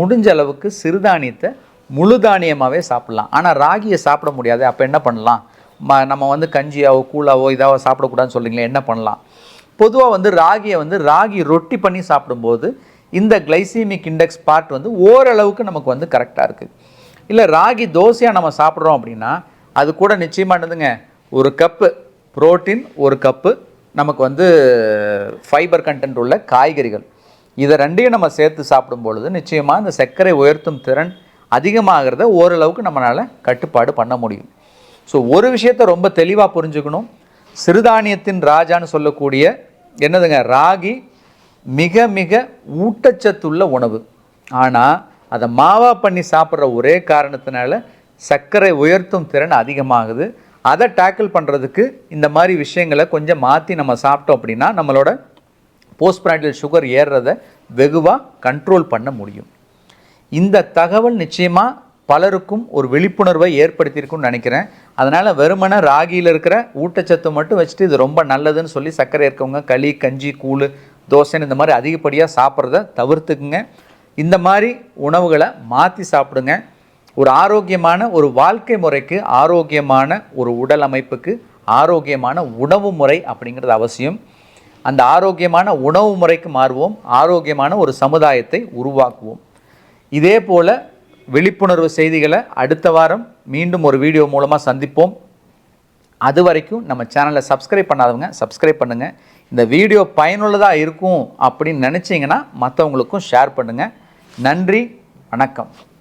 முடிஞ்ச அளவுக்கு சிறுதானியத்தை முழு தானியமாகவே சாப்பிட்லாம். ஆனால் ராகியை சாப்பிட முடியாது. அப்போ என்ன பண்ணலாம்? நம்ம வந்து கஞ்சியாவோ கூழாவோ இதாவோ சாப்பிடக்கூடாதுன்னு சொல்கிறீங்களே, என்ன பண்ணலாம்? பொதுவாக வந்து ராகியை வந்து ராகி ரொட்டி பண்ணி சாப்பிடும்போது இந்த கிளைசீமிக் இண்டெக்ஸ் பார்ட் வந்து ஓரளவுக்கு நமக்கு வந்து கரெக்டாக இருக்குது. இல்லை ராகி தோசையாக நம்ம சாப்பிட்றோம் அப்படின்னா அது கூட நிச்சயமாக என்னதுங்க, ஒரு கப்பு புரோட்டீன், ஒரு கப்பு நமக்கு வந்து ஃபைபர் கண்டென்ட் உள்ள காய்கறிகள், இதை ரெண்டையும் நம்ம சேர்த்து சாப்பிடும் பொழுது நிச்சயமாக இந்த சர்க்கரை உயர்த்தும் திறன் அதிகமாகிறத ஓரளவுக்கு நம்மளால் கட்டுப்பாடு பண்ண முடியும். ஸோ ஒரு விஷயத்தை ரொம்ப தெளிவாக புரிஞ்சுக்கணும். சிறுதானியத்தின் ராஜான்னு சொல்லக்கூடிய என்னதுங்க, ராகி மிக மிக ஊட்டச்சத்துள்ள உணவு. ஆனால் அதை மாவா பண்ணி சாப்பிட்ற ஒரே காரணத்தினால சர்க்கரை உயர்த்தும் திறன் அதிகமாகுது. அதை டேக்கிள் பண்ணுறதுக்கு இந்த மாதிரி விஷயங்களை கொஞ்சம் மாற்றி நம்ம சாப்பிட்டோம் அப்படின்னா நம்மளோட போஸ்ட் பிராண்டில் சுகர் ஏறுறதை வெகுவாக கண்ட்ரோல் பண்ண முடியும். இந்த தகவல் நிச்சயமாக பலருக்கும் ஒரு விழிப்புணர்வை ஏற்படுத்தியிருக்குன்னு நினைக்கிறேன். அதனால் வெறுமன ராகியில் இருக்கிற ஊட்டச்சத்து மட்டும் வச்சுட்டு இது ரொம்ப நல்லதுன்னு சொல்லி சர்க்கரை இருக்கவங்க களி, கஞ்சி, கூழ், தோசைன்னு இந்த மாதிரி அதிகப்படியாக சாப்பிட்றத தவிர்த்துக்குங்க. இந்த மாதிரி உணவுகளை மாற்றி சாப்பிடுங்க. ஒரு ஆரோக்கியமான ஒரு வாழ்க்கை முறைக்கு, ஆரோக்கியமான ஒரு உடல் அமைப்புக்கு ஆரோக்கியமான உணவு முறை அப்படிங்கிறது அவசியம். அந்த ஆரோக்கியமான உணவு முறைக்கு மாறுவோம். ஆரோக்கியமான ஒரு சமுதாயத்தை உருவாக்குவோம். இதே போல் விழிப்புணர்வு செய்திகளை அடுத்த வாரம் மீண்டும் ஒரு வீடியோ மூலமாக சந்திப்போம். அது வரைக்கும் நம்ம சேனலை சப்ஸ்கிரைப் பண்ணாதவங்க சப்ஸ்கிரைப் பண்ணுங்கள். இந்த வீடியோ பயனுள்ளதாக இருக்கும் அப்படின்னு நினச்சிங்கன்னா மற்றவங்களுக்கும் ஷேர் பண்ணுங்கள். நன்றி, வணக்கம்.